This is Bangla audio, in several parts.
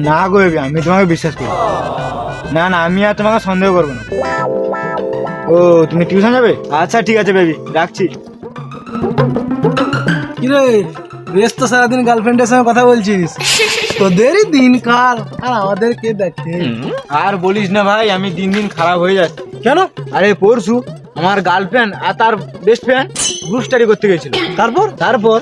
না গো বেবি, আমি তোমাকে বিশ্বাস করি। না না, আমি আর তোমাকে সন্দেহ করবো না। ও তুমি টিউশন যাবে? আচ্ছা ঠিক আছে বেবি, রাখছি। কিরে বেশ তো সারাদিন গার্লফ্রেন্ডের সঙ্গে কথা বলছিস, তোদেরই দিনকাল আর আমাদের কে দেখে। আর বলিস না ভাই, আমি দিন দিন খারাপ হয়ে যাচ্ছি। কেন? আরে পরশু আমার গার্লফ্রেন্ড আর তার বেস্ট ফ্রেন্ড গ্রুপ স্টাডি করতে গেছিল। তারপর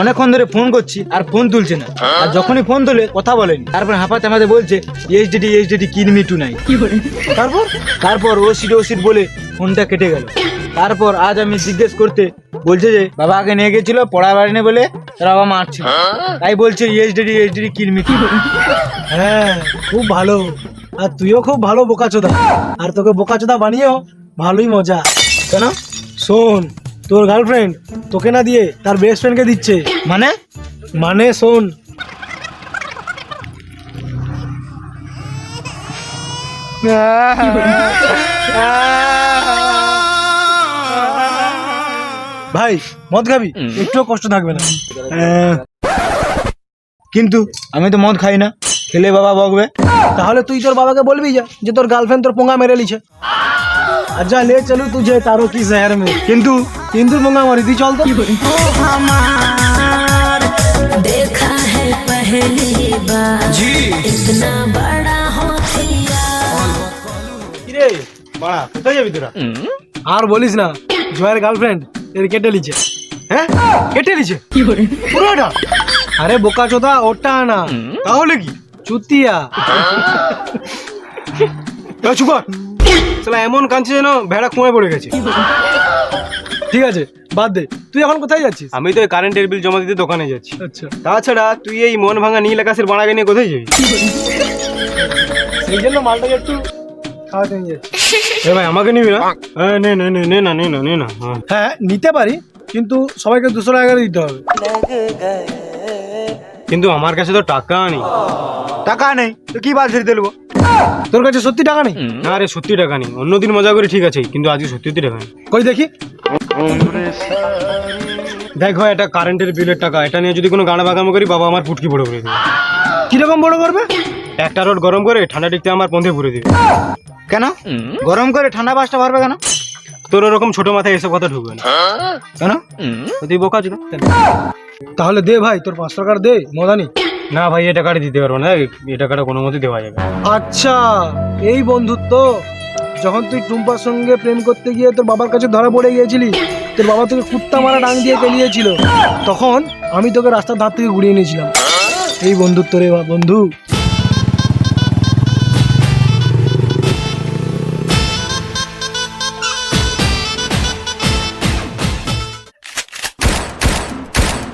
অনেকক্ষণ ধরে ফোন করছি আর ফোন তুলছে না, আর যখনই ফোন তোলে কথা বলেনি। তারপর হাঁপাতে হাঁপাতে বলছে এইচডিডি কিনমি টু নাই। তারপর ওসিড বলে ফোনটা কেটে গেল। তারপর আজ আমি জিজ্ঞেস করতে বলছে যে বাবাকে নিয়ে গেছিল, পড়া বাড়িনি বলে তার বাবা মারছিল, তাই বলছে এইচডিডি কিনমি টু। হ্যাঁ খুব ভালো, আর তুইও খুব ভালো বোকাচোদা, আর তোকে বোকাচোদা বানিয়েও ভালোই মজা। কেন? শোন, তোর গার্লফ্রেন্ড তোকে না দিয়ে তার বেস্ট ফ্রেন্ডকে দিচ্ছে। মানে শোন, ভাই মদ খাবি? একটুও কষ্ট থাকবে না। কিন্তু আমি তো মদ খাই না, খেলে বাবা বকবে। তাহলে তুই তোর বাবাকে বলবি যা যে তোর গার্লফ্রেন্ড তোর পোঙা মেরে লিছে। अच्छा ले चलू तुझे तारों की शहर में, কিন্তু मंगा मारी थी। चल तो देखा है पहली बार जी इतना बड़ा होतिया। কিরে বাড়া, কোথায় যাবি তোরা? আর বলিস না, জয়ের গার্লফ্রেন্ড এর কেটে লিছে। হ্যাঁ কেটে লিছে পুরোটা? আরে বোকা চোদা, ওটা না। তাহলে কি? চুতিয়া। চুপা শালা, এমন কাঁদছে যেন ভেড়া কুঁয়ে পড়ে গেছে। ঠিক আছে বাদ দে, তুই এখন কোথায় যাচ্ছিস? আমি তো কারেন্টের বিল জমা দিতে দোকানে যাচ্ছি। আচ্ছা, তাছাড়া তুই এই মন ভাঙা নীল আকাশের বানাকে নিয়ে কোথায় যাবি? সেই জন্য মালটাকে একটু খাওয়াতে নিয়ে যাচ্ছি। এ ভাই আমাকে নিবি না? হ্যাঁ নে নে নে নে না নে না নে না। হ্যাঁ হ্যাঁ নিতে পারি, কিন্তু সবাইকে 200 টাকা করে দিতে হবে। কিন্তু আমার কাছে তো টাকা নেই। টাকা নেই তো কি বাল ছেড়ে দেবো? তোর কাছে সত্যি টাকা নেই? না রে, সত্যি টাকা নেই। অন্যদিন মজা করে ঠিক আছে, কিন্তু আজকে সত্যি টাকা নেই। কই দেখি। দেখো এটা কারেন্টের বিলের টাকা, এটা নিয়ে যদি কোনো গানা বাগামো করি বাবা আমার ফুটকি বড় করে দেবে। কিরকম বড় করবে? একটা রোড গরম করে ঠান্ডা টিকতে আমার পন্ধে ভরে দেবে। কেন গরম করে ঠান্ডা বাসটা ভরবে কেন? তোর ওরকম ছোট মাথায় এসব কথা ঢুকবে না। কেন? তুই বোকা ছিল। তাহলে দে ভাই, তোর 500 টাকা দে, মদানি। না ভাই, এই টাকাটা দিতে পারবো না, এই টাকাটা কোনো মতে দেওয়া যাবে না। আচ্ছা এই বন্ধুত্ব। যখন তুই টুম্পার সঙ্গে প্রেম করতে গিয়ে তোর বাবার কাছে ধরা পড়ে গিয়েছিলি, তোর বাবা তোকে কুত্তা মারা ডাং দিয়ে কেলিয়েছিল, তখন আমি তোকে রাস্তার ধার থেকে ঘুরিয়ে নিয়েছিলাম। এই বন্ধুত্ব রে বন্ধু।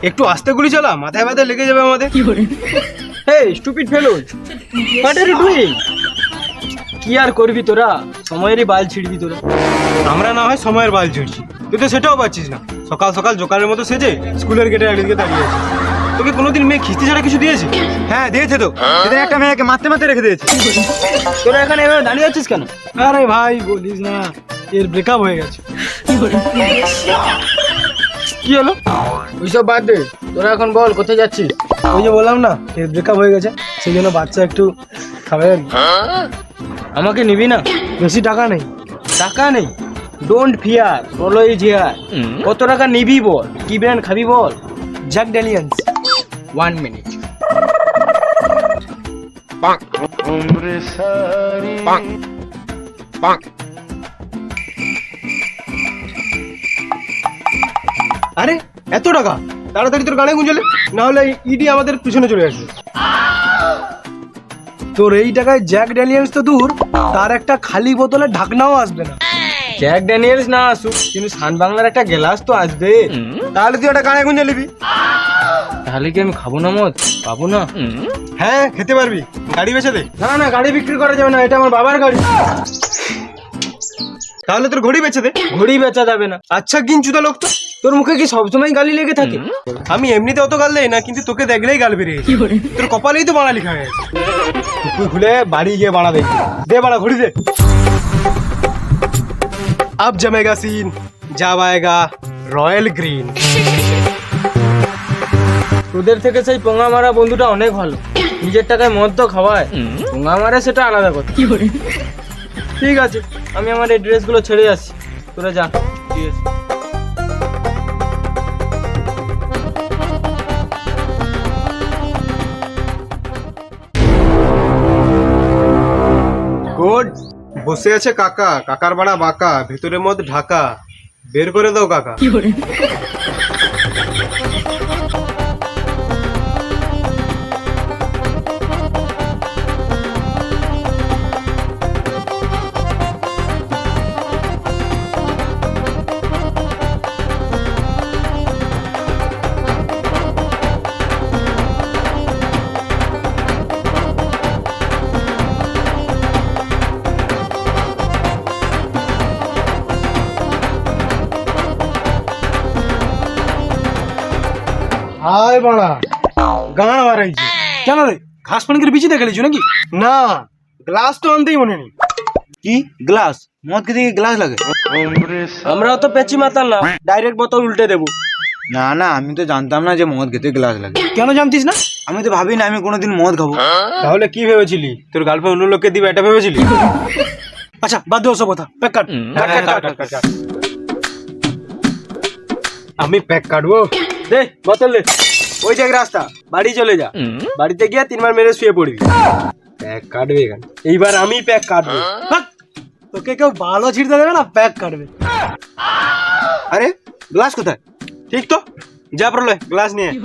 একটু আস্তে গুলি চালা, মাথায় মাথায় লেগে যাবে আমাদের। Hey stupid fellows, what are you doing? কি আর করবি তোরা, সময়েরই বাল ছিড়বি তোরা। আমরা না হয় সময়ের বাল ছিড়ছি, তুই তো সেটাও পাচ্ছিস না। সকাল সকাল জোকারের মতো সেজে স্কুলের গেটে একদিকে দাঁড়িয়ে আছে। তোকে কোনোদিন মেয়ে খিস্তি ছাড়া কিছু দিয়েছে? হ্যাঁ দিয়েছে তো, সেদিন একটা মেয়েকে মারতে মারতে রেখে দিয়েছে। তোরা এখানে এভাবে দাঁড়িয়ে আছিস কেন? আরে ভাই বলিস না, এর ব্রেকআপ হয়ে গেছে। কি হলো? ওইসব বাদ দে, তোরা এখন বল কোথায় যাচ্ছিস? ওই যে বললাম না, এর ব্রেকআপ হয়ে গেছে, সেই জন্য বাচ্চা একটু খাবে আর কি। আমাকে নিবি না? বেশি টাকা নেই। টাকা নেই? ডোন্ট ফিয়ার, বলো এই জিয়ার। কত টাকা নিবি বল, কি ব্র্যান্ড খাবি বল? Jack Daniels. 1 মিনিট। আরে এত টাকা? তাড়াতাড়ি তোর গানে গুঞ্জলে, না হলে ইডি আমাদের পিছনে চলে আসবে। তোর এই টাকায় জ্যাক ড্যানিয়েলস তো দূর, তার একটা খালি বোতলের ঢাকনাও আসবে না। জ্যাক ড্যানিয়েলস না আসুক, কিন্তু সান বাংলার একটা গ্লাস তো আসবে। তাহলে তুই একটা গানে গুঞ্জে নিবি। তাহলে কি আমি খাবো না মদ? পাবো না? হ্যাঁ খেতে পারবি, গাড়ি বেচে দে। না না, গাড়ি বিক্রি করা যাবে না, এটা আমার বাবার গাড়ি। তাহলে তোর ঘড়ি বেচে দে। ঘড়ি বেচা যাবে না। আচ্ছা গিনচুদা লোক তো। তোর মুখে কি সবসময় গালি লেগে থাকে? আমি এমনিতে অত গাল দেই না, কিন্তু তোকে দেখলেই গাল বেরিয়ে গেছে। তোর কপালেই তো বাড়া লেখা হয়ে গেছে। তুই খুলে বাড়ি গিয়ে বাড়া দেখবি। দে বাড়া ঘড়ি দে। अब जमेगा सीन, जब आएगा रॉयल ग्रीन। তোদের থেকে সেই পোঙা মারা বন্ধুটা অনেক ভালো। নিজের টাকায় মদ তো খাওয়ায়, পোঙা মারে সেটা আলাদা কথা। ঠিক আছে, আমি আমার এই ড্রেসগুলো ছেড়ে যাচ্ছি, তোরা যা। ঠিক আছে। গুড। বসে আছে কাকা, কাকার বাড়া বাঁকা, ভেতরের মদ ঢাকা, বের করে দাও কাকা। হাই বাড়া, গান মারাইছে। কেন রে ঘাস পানিকের বিচিতে খেলেছো নাকি? না, গ্লাস তো আনতেই মনে নেই। কি গ্লাস? মদ খেতে কি গ্লাস লাগে? আমরাও তো পেঁচি মাতাল না, ডাইরেক্ট বোতল উল্টে দেবো। না না, আমি তো জানতাম না যে মদ খেতে গ্লাস লাগে। কেন জানতিস না? আমি তো ভাবি না আমি কোনোদিন মদ খাবো। তাহলে কি ভেবেছিলি? তোর গার্লফ্রেন্ড অন্য লোককে দিবে এটা ভেবেছিলি? আচ্ছা বাদ দে ওসব কথা, প্যাক কাট। কাট। আমি প্যাক কাটবো। দে বোতল দে। ওই দেখ রাস্তা, বাড়ি চলে যা। বাড়িতে গিয়ে 3 বার মেরে শুয়ে পড়বি। প্যাক কাটবে এখানে। এইবার আমি প্যাক কাটবো। হাট! তোকে কেউ ভালো ছিড়তে দেবে না, প্যাক কাটবে। আরে গ্লাস কোথায়? ঠিক তো, যা প্রলয় গ্লাস নিয়ে আয়।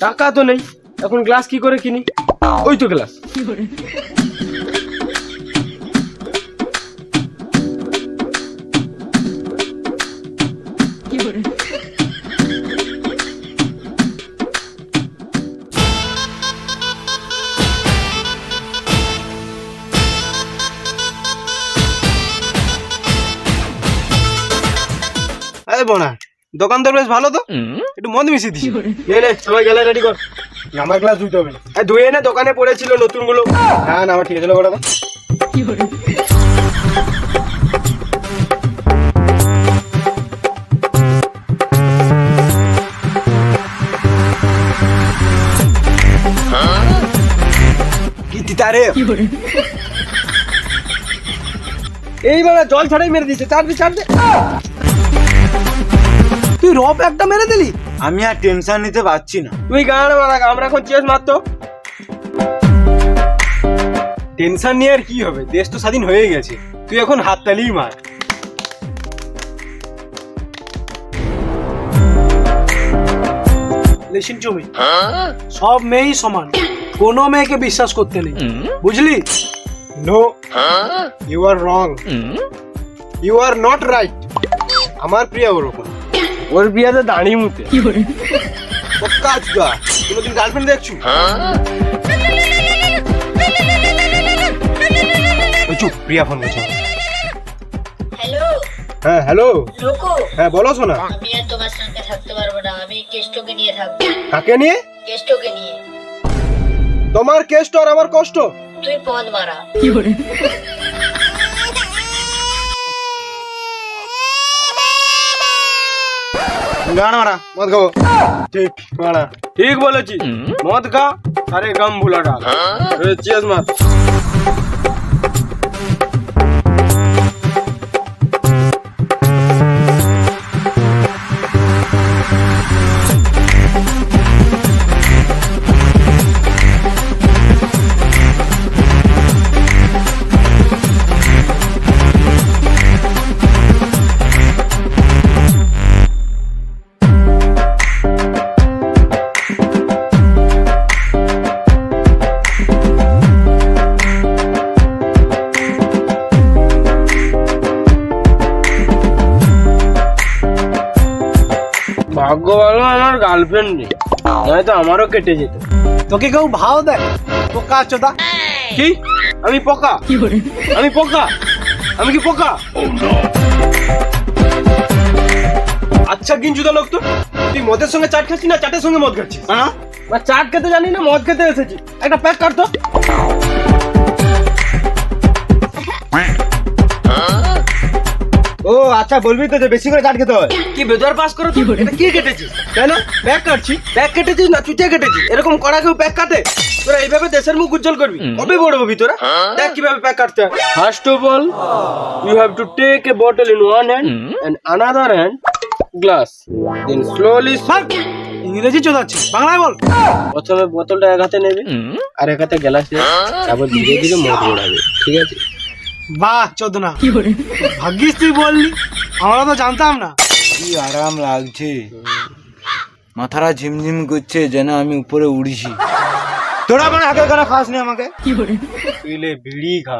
টাকা তো নেই, এখন গ্লাস কি করে কিনি? ওই তো গ্লাস। আরে বোনা, দোকানদার বেশ ভালো তো, একটু মদ মিশিয়ে দিছি। নে নে, সবাই গেলে রেডি কর। আমার গ্লাস ধুইতে হবে না। ধুয়ে নে, দোকানে পড়েছিল নতুন গুলো। না না, আমার ঠিক আছে, বড় গীতিতারে এইবার জল ছাড়াই মেরে দিচ্ছে। ছাড় দে, ছাড় দে। তুই রব একটা মেরে দিলি। আমি আর টেনশন নিতে পারছি না। তুই গান মারা, আমরা এখন চেস মারতো। টেনশন নিয়ে আর কি হবে, দেশ তো স্বাধীন হয়ে গেছে। তুই এখন হাততালিই মার। লিসেন টু মি, সব মেয়েই সমান, কোনো মেয়েকে বিশ্বাস করতে নেই, বুঝলি? No, you are wrong, you are not right. আমার প্রিয়া ওরকম, ওর বিয়াতে দাঁড়িয়ে মুতে। পক্কা চুদা। কোনোদিন গার্লফ্রেন্ড দেখছু? ওই চুপ, প্রিয়া ফোন করছে। হ্যালো হ্যাঁ হ্যালো। লোকো, হ্যাঁ বলো শোনা। আমি আর তোমার সঙ্গে থাকতে পারবো না, আমি কেষ্টকে নিয়ে থাকবো। কাকে নিয়ে? কেষ্টকে নিয়ে। তোমার কেষ্ট আর আমার কষ্ট। তুই পদ মারা। গান মারা মদ খাবো। ঠিক মারা। ঠিক বলেছি, মদ খা, আরে গম ভুলা ডাল। চেস মার। ভাগ্য ভালো আমার গার্লফ্রেন্ড নেই, নয়তো আমারও কেটে যেত। তোকে কেউ ভাও দেয়? পোকা চোদা। কি? আমি পোকা? আমি পোকা? আমি কি পোকা? আচ্ছা গিঞ্জুদা লোক তো, তুই মদের সঙ্গে চাট খাচ্ছিস না চাটের সঙ্গে মদ খাচ্ছিস? হ্যাঁ না চাট খেতে জানি না, মদ খেতে এসেছি। একটা প্যাক কর তো। ও আচ্ছা, বলবি তো যে বেশি করে চাট খেতে হয়। কি বেদর পাস করো তুই? এটা কি কেটেছিস? কেন ব্যাগ কাটছি? ব্যাগ কেটেছিস না চুটিয়ে কেটেছিস? এরকম কড়া কেউ ব্যাগ কাটে? তোরা এইভাবে দেশের মুখ উজ্জ্বল করবি? কবে বড় হবি তোরা? দেখ কিভাবে ব্যাগ কাটতে হয়। First of all you have to take a bottle in one hand and another hand glass, then slowly ইংরেজি চোদাচ্ছি, বাংলায় বল। প্রথমে বোতলটা এক হাতে নেবে আর এক হাতে গ্লাস নেবে, তারপর ধীরে ধীরে মদ ঘোরাবে, ঠিক আছে? বাহ চোদনা, ভাগ্যিস তুই বললি, আমরা তো জানতাম না। কি আরাম লাগছে, মাথাটা ঝিমঝিম করছে, যেন আমি উপরে উড়িছি। তোরা মানে আগে কেন খাস নি আমাকে? তুইলে বিড়ি খা।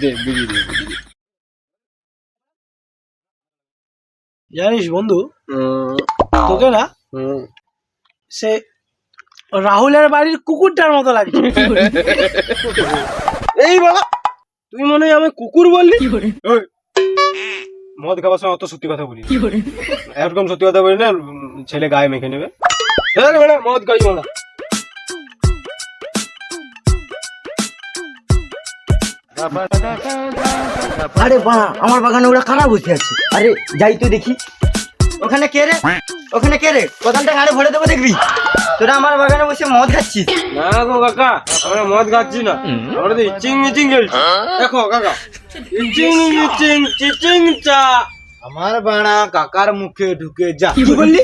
দে, বিড়ি দে। জানিস বন্ধু, তোকে না সে রাহুলের বাড়ির কুকুরটার মতো লাগছে। এই বাবা, তুই মনে হয় আমায় কুকুর বললি? ওই, মদ খাবার সময় অত সত্যি কথা বলি, এরকম সত্যি কথা বলি না, ছেলে গায়ে মেখে নেবে। হ্যাঁ বেটা, মদ খাই না। আরে বাহ, আমার বাগানে ওরা খারাপ বসে আছে। আরে যাই তো দেখি। ওখানে কে রে? ওখানে কে রে? কোথানটা গাড়ি ভরে দেবো দেখবি। তোরা আমার বাগানে বসে মদ খাচ্ছিস। না গো কাকা, আমরা মদ খাচ্ছি না, আমরা তো ইচিং ইচিং খেলছি। দেখো কাকা, ইচিং ইচিং চিচিং চা। আমার বাড়া কাকার মুখে ঢুকে যা। কি বললি?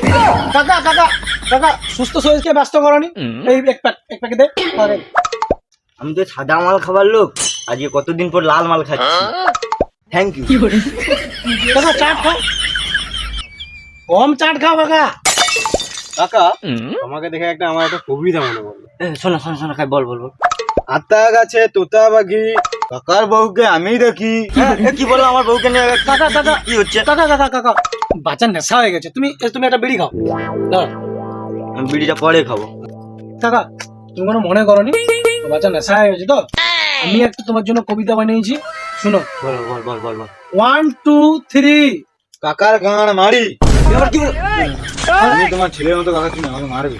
কাকা কাকা কাকা, সুস্থ শরীরকে ব্যস্ত করনি, এই এক প্যাকেট দে। আরে আমি তো সাদা মাল খাবার লোক, আজকে কতদিন পর লাল মাল খাচ্ছি। Thank you. কাকা চাট খাও, কম চাট খাও কাকা। কাকা, আমাকে দেখে আমার একটা কবিতা মনে পড়লো। শোনা শোনা শোনা, খাই বল বল বল। আতা গাছে তোতা পাখি। কাকার বউকে আমি দেখি। কি বললো আমার বউকে নিয়ে? কাকা কাকা কি হচ্ছে? কাকা কাকা কাকা, বাচ্চার নেশা হয়ে গেছে, তুমি একটা বিড়ি খাও। দাঁড়াও। আমি বিড়িটা পরে খাবো। কাকা, তুমি কোনো মনে করনি, বাচ্চা নেশা হয়ে গেছে তো। আমি একটা তোমার জন্য কবিতা বানিয়েছি, শুনো। বল বল বল বল বল। 1 2 3। কাকার গান মারি। এবার কি বল? আমি তোমার ছেলের মতো কাকা, তুমি আমাকে মারবে?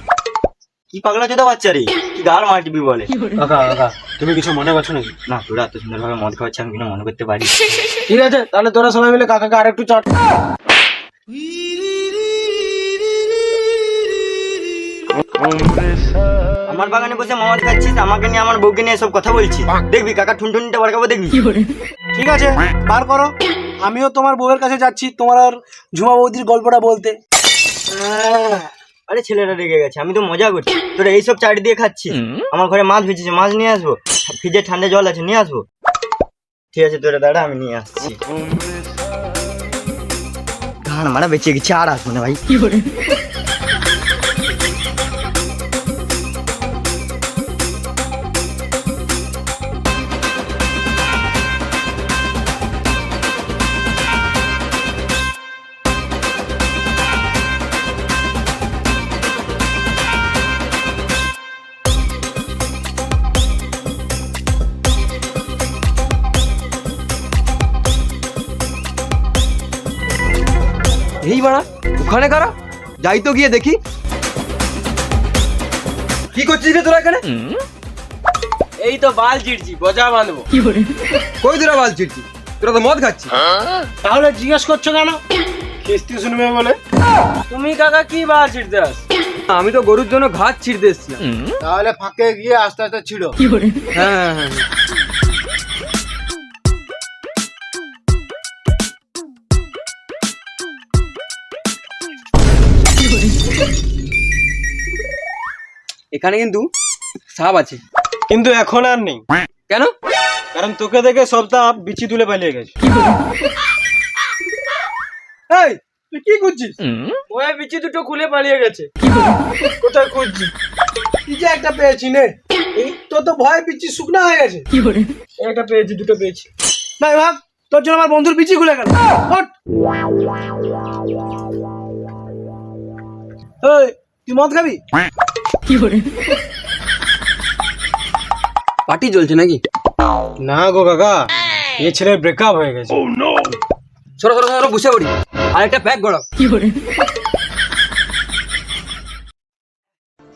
কি পাগলা চোদা বাচ্চা রে, কি গাল মারবি বলে? কাকা কাকা, তুমি কিছু মনে করছো নাকি? না, তোরা এত সুন্দর ভাবে মদ খাওয়াচ্ছে, আমি কিনা মনে করতে পারি। ঠিক আছে, তাহলে তোরা সবাই মিলে কাকাকে আরেকটু চাট। আমার বাগানে বসে মদ খাচ্ছিস, আমাকে নিয়ে আমার বউকে নিয়ে সব কথা বলছিস। দেখবি কাকা ঠুনঠুনিটা বাড়কাবো, দেখবি। ঠিক আছে, বার করো। আমিও তোমার বউয়ের কাছে যাচ্ছি তোমার আর ঝুমা বৌদির গল্পটা বলতে। আরে ছেলেটা রেগে গেছে, আমি তো মজা করছি। তোরা এইসব চাট দিয়ে খাচ্ছিস। আমার ঘরে মাছ ভেজেছে, মাছ নিয়ে আসবো। ফ্রিজে ঠান্ডা জল আছে, নিয়ে আসবো। ঠিক আছে তোরা দাঁড়া, আমি নিয়ে আসছি। গান মারা বেঁচে গেছে, আর আসবো না ভাই। এই বাড়া, ওখানে কারা? যাই তো গিয়ে দেখি। কি করছিস রে তোরা এখানে? এই তো বাল চিড়ছি, বজা বাঁধবো। কই তোরা বাল চিড়ছি? তোরা তো মদ খাচ্ছিস। তাহলে জিজ্ঞেস করছো কেন? কিস্তি শুনবে বলে। তুমি কাকা কি বাল ছিড়তে আস? আমি তো গরুর জন্য ঘাস ছিড়তে এসছিলাম। তাহলে ফাঁকে গিয়ে আস্তে আস্তে ছিড়ো। হ্যাঁ হ্যাঁ। এখানে কিন্তু সাপ আছে, কিন্তু এখন আর নেই, কেন? কারণ তোকে দেখে সবটা বিচি তুলে পালিয়ে গেছে। এই তুই কি করছিস? ওই বিচি দুটো খুলে পালিয়ে গেছে। কোথায় খুঁজছিস? কি যে একটা পেয়েছি নে, এই তো ভয় পিচ্ছি শুকনা হয়ে গেছে। একটা পেয়েছি, দুটো পেয়েছি। ভাই ভাগ, তোর জন্য আমার বন্ধুর পিচি খুলে গেল। ওঠ। এই তুই মদ খাবি? পার্টি চলছে নাকি? না গো কাকা, এই ছেলের ব্রেকআপ হয়ে গেছে। সরো সরো সরো, বসে পড়ি। আরেকটা প্যাক গড়াও।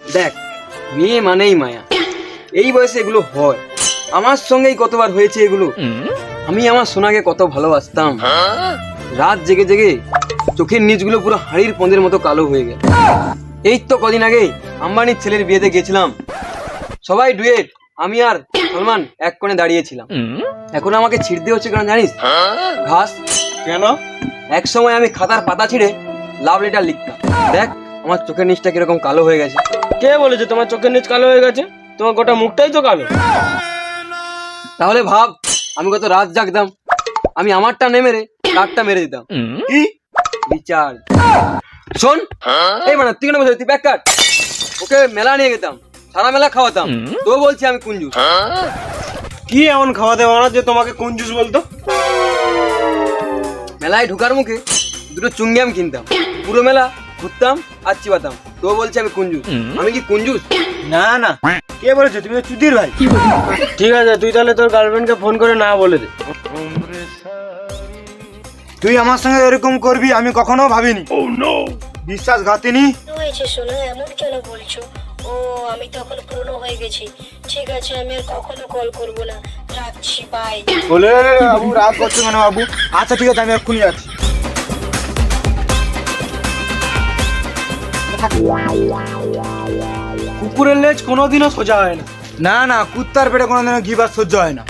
দেখ, মেয়ে মানেই মায়া, এই বয়সে এগুলো হয়। আমার সঙ্গেই কতবার হয়েছে এগুলো। আমি আমার সোনাকে কত ভালোবাসতাম, রাত জেগে জেগে চোখের নিচগুলো পুরো হাড়ির পন্দের মতো কালো হয়ে গেল। এই তো কদিন আগে আম্বানির ছেলের বিয়েতে গেছিলাম, সবাই ডুয়েট, আমি আর সলমান এক কোণে দাঁড়িয়েছিলাম। এখন আমাকে ছিঁড়তে হচ্ছে কেন জানিস? ঘাস। কেন? এক সময় আমি খাতার পাতা ছিঁড়ে লাভ লেটার লিখতাম। দেখ আমার চোখের নিচটা কিরকম কালো হয়ে গেছে। কে বলেছে তোমার চোখের নিচ কালো হয়ে গেছে? তোমার গোটা মুখটাই তো কালো। তাহলে ভাব আমি কত রাত জাগতাম, আমি আমারটা নেই মেরে তারটা মেরে দিতাম। কি রিচার্জ? শোন, এই মানে তুই কেন বলছিস তুই ব্যাক কাট? ওকে মেলা নিয়ে গেতাম, সারা মেলা খাওয়াতাম, তো বলছি আমি কুঞ্জুস। কি এমন খাওয়া দাওয়া না যে তোমাকে কঞ্জুস বলতো? মেলায় ঢোকার মুখে দুটো চুঙ্গিয়াম কিনতাম, পুরো মেলা ঘুরতাম আর চিবাতাম, তো বলছি আমি কুঞ্জুস। আমি কি কুঞ্জুস? না না, কে বলেছে? তুমি তো চুদির ভাই। ঠিক আছে, তুই তাহলে তোর গার্লফ্রেন্ডকে ফোন করে না বলে দে। তুই আমার সঙ্গে এরকম করবি আমি কখনো ভাবিনি। বিশ্বাসঘাতিনি। কি হয়েছে শোনো, এমন কেন বলছো? ও আমি তখন পুরনো হয়ে গেছি। ঠিক আছে, আমি আর কখনো কল করবো না, রাখছি, বাই। বলে বাবু রাগ করছো কেন বাবু? আচ্ছা ঠিক আছে, আমি এক্ষুনি যাচ্ছি। কুকুরের লেজ কোনোদিনও সোজা হয় না। না না, কুত্তার পেটে কোনোদিনও ঘি ভাত সহ্য হয় না।